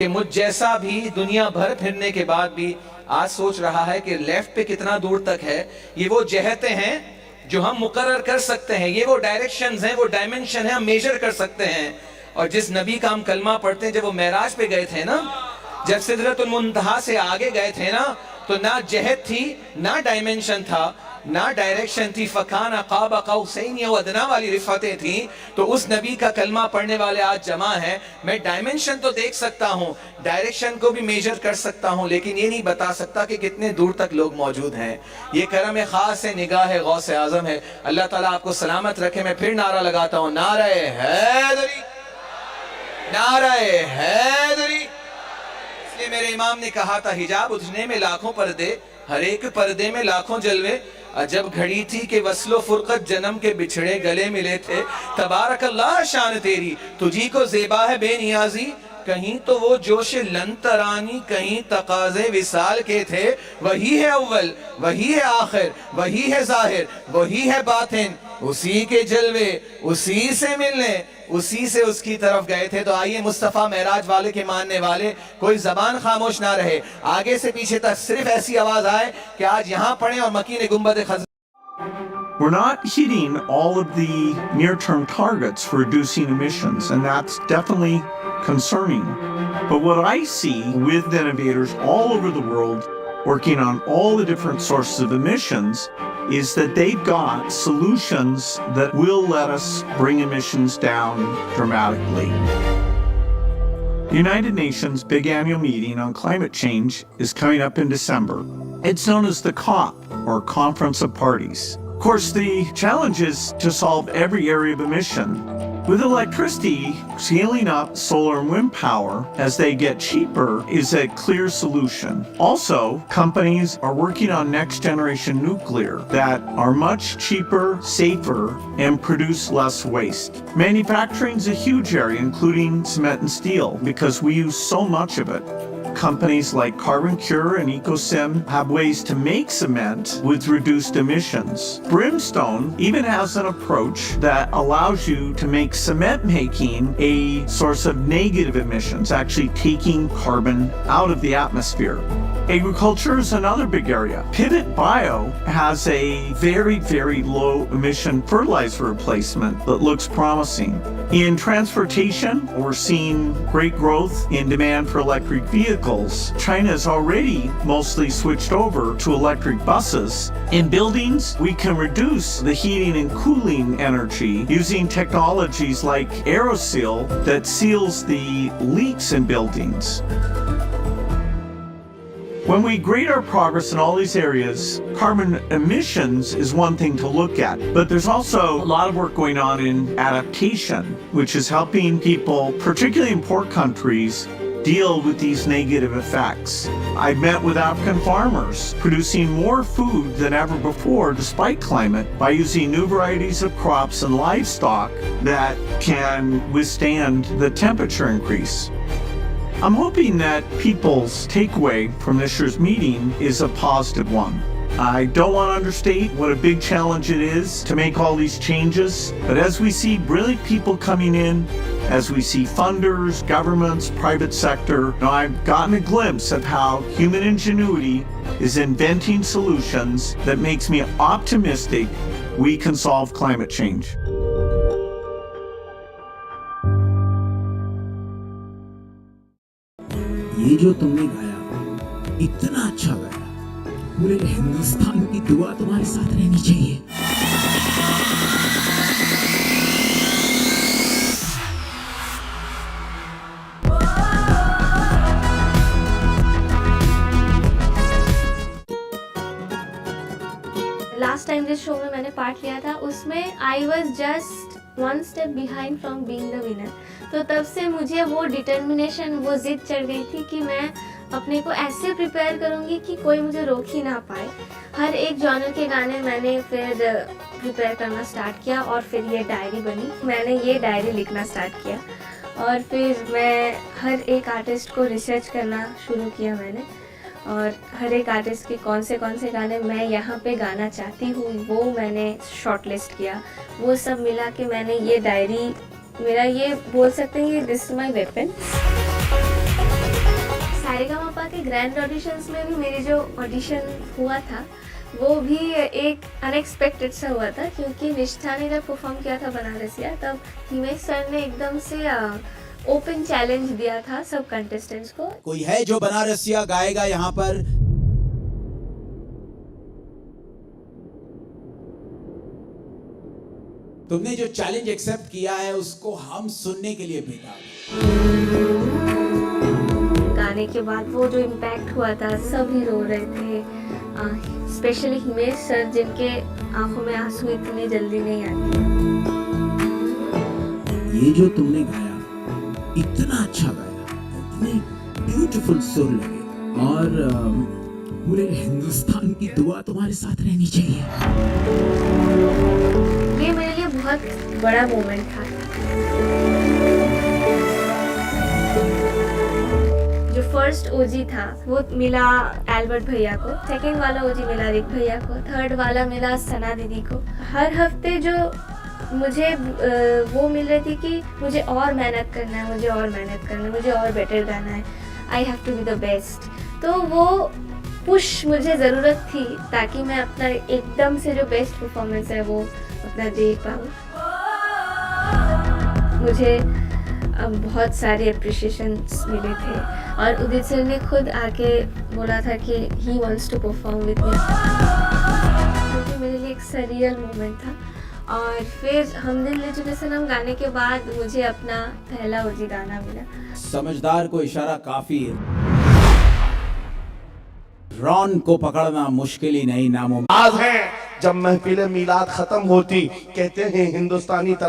कि मुझ जैसा भी दुनिया भर फिरने के बाद भी आज सोच रहा है कि लेफ्ट पे कितना दूर तक है। ये वो जहतें हैं जो हम मुकर्रर कर सकते हैं, ये वो डायरेक्शंस हैं, वो डायमेंशन है, हम मेजर कर सकते हैं। और जिस नबी का हम कलमा पढ़ते हैं, जब वो मेराज पे गए थे ना, जब सिदरतुल मुंतहा से आगे गए थे ना, तो ना जहत थी, ना डायमेंशन था, ना डायरेक्शन थी। फकाना क़ाब क़ौसैन व अदना वाली रिफ़तें थी। तो उस नबी का कलमा पढ़ने वाले आज जमा है। मैं डायमेंशन तो देख सकता हूँ, डायरेक्शन को भी मेजर कर सकता हूँ, लेकिन ये नहीं बता सकता कि कितने दूर तक लोग मौजूद हैं। ये करम खास है, निगाह है, गौस आज़म है। अल्लाह ताला आपको सलामत रखे। मैं फिर नारा लगाता हूँ, नारे हैदरी, नारे हैदरी। इसलिए मेरे इमाम ने कहा था, हिजाब उठने में लाखों पर्दे, हर एक पर्दे में लाखों जलवे। जब घड़ी थी कि वस्लो फुरकत जन्म के बिछड़े गले मिले थे, तबारक अल्लाह शान तेरी, तुझी को ज़ेबा है बेनियाजी। कहीं तो वो जोश लंतरानी, कहीं तकाज़े विसाल के थे। वही है अव्वल, वही है आखिर, वही है जाहिर, वही है बातिन। उसी के जलवे, उसी से मिलने, उसी से उसकी तरफ गए थे। तो आइए मुस्तफ़ा महराज वाले के मानने वाले, कोई जबान खामोश ना रहे, आगे से पीछे तक सिर्फ ऐसी आवाज आए कि आज यहाँ पढ़े और मकीन गुंबद खज़। We're not hitting all of the near-term targets for reducing emissions, and that's definitely concerning. But what I see with innovators all over the world working on all the different sources of emissions is that they've got solutions that will let us bring emissions down dramatically. The United Nations big annual meeting on climate change is coming up in December. It's known as the COP, or Conference of Parties. Of course, the challenge is to solve every area of emission. With electricity, scaling up solar and wind power as they get cheaper is a clear solution. Also, companies are working on next generation nuclear that are much cheaper, safer, and produce less waste. Manufacturing is a huge area, including cement and steel, because we use so much of it. Companies like Carbon Cure and EcoSim have ways to make cement with reduced emissions. Brimstone even has an approach that allows you to make cement making a source of negative emissions, actually taking carbon out of the atmosphere. Agriculture is another big area. Pivot Bio has a very, very low emission fertilizer replacement that looks promising. In transportation, we're seeing great growth in demand for electric vehicles. China has already mostly switched over to electric buses. In buildings, we can reduce the heating and cooling energy using technologies like AeroSeal that seals the leaks in buildings. When we grade our progress in all these areas, carbon emissions is one thing to look at, but there's also a lot of work going on in adaptation, which is helping people, particularly in poor countries, deal with these negative effects. I've met with African farmers producing more food than ever before despite climate by using new varieties of crops and livestock that can withstand the temperature increase. I'm hoping that people's takeaway from this year's meeting is a positive one. I don't want to understate what a big challenge it is to make all these changes, but as we see brilliant people coming in, as we see funders, governments, private sector, I've gotten a glimpse of how human ingenuity is inventing solutions that makes me optimistic we can solve climate change. ये जो तुमने गाया इतना अच्छा गाया, पूरे हिंदुस्तान की दुआ तुम्हारे साथ रहनी चाहिए। लास्ट टाइम जिस शो में मैंने पार्ट लिया था, उसमें I was just one step behind from being the winner. तो तब से मुझे वो डिटर्मिनेशन, वो जिद चढ़ गई थी कि मैं अपने को ऐसे प्रिपेयर करूँगी कि कोई मुझे रोक ही ना पाए। हर एक जॉनर के गाने मैंने फिर प्रिपेयर करना स्टार्ट किया और फिर ये डायरी बनी। मैंने ये डायरी लिखना स्टार्ट किया और फिर मैं हर एक आर्टिस्ट को रिसर्च करना शुरू किया मैंने, और हर एक आर्टिस्ट के कौन से गाने मैं यहाँ पे गाना चाहती हूँ वो मैंने शॉर्ट लिस्ट किया। वो सब मिला के मैंने ये डायरी, मेरा ये बोल सकते हैं कि दिस इज़ माई वेपन। के ग्रैंड ऑडिशंस में भी मेरी जो ऑडिशन हुआ था वो भी एक अनएक्सपेक्टेड सा हुआ था, क्योंकि निष्ठा ने जब परफॉर्म किया था बनारसिया तब हिमेश सर ने एकदम से ओपन चैलेंज दिया था सब कंटेस्टेंट्स को। कोई है जो बनारसिया गाएगा यहाँ पर? तुमने जो चैलेंज एक्सेप्ट किया है उसको हम सुनने के लिए बेताब हैं। गाने के बाद वो जो इम्पैक्ट हुआ था, सभी रो रहे थे, स्पेशली हिमेश सर जिनके आंखों में आंसू इतनी जल्दी नहीं आते। ये जो तुमने गाया इतना अच्छा गाया, इतने ब्यूटीफुल सुर लगे, और पूरे हिंदुस्तान की दुआ तुम्हारे साथ रहनी चाहिए। ये मेरे लिए बहुत बड़ा मोमेंट था। जो फर्स्ट ओजी था वो मिला एल्बर्ट भैया को, सेकंड वाला ओजी मिला रिक भैया को, थर्ड वाला मिला सना दीदी को। हर हफ्ते जो मुझे वो मिल रही थी कि मुझे और मेहनत करना है, मुझे और मेहनत करना है, मुझे और बेटर गाना है, I have to be the best. तो वो पुश मुझे ज़रूरत थी ताकि मैं अपना एकदम से जो बेस्ट परफॉर्मेंस है वो अपना दे पाऊँ। मुझे बहुत सारे अप्रिशिएशंस मिले थे और उदित सर ने खुद आके बोला था कि he wants to perform with me, क्योंकि मेरे लिए एक सरियल मोमेंट था। और फिर हम दिल ले चुके सनम गाने के बाद मुझे अपना पहला ओजी गाना मिला। समझदार को इशारा काफी है, रॉन को पकड़ना मुश्किल ही नहीं, नामुमकिन आज है जब महफिल मीलाद खत्म होती, कहते हैं हिंदुस्तानी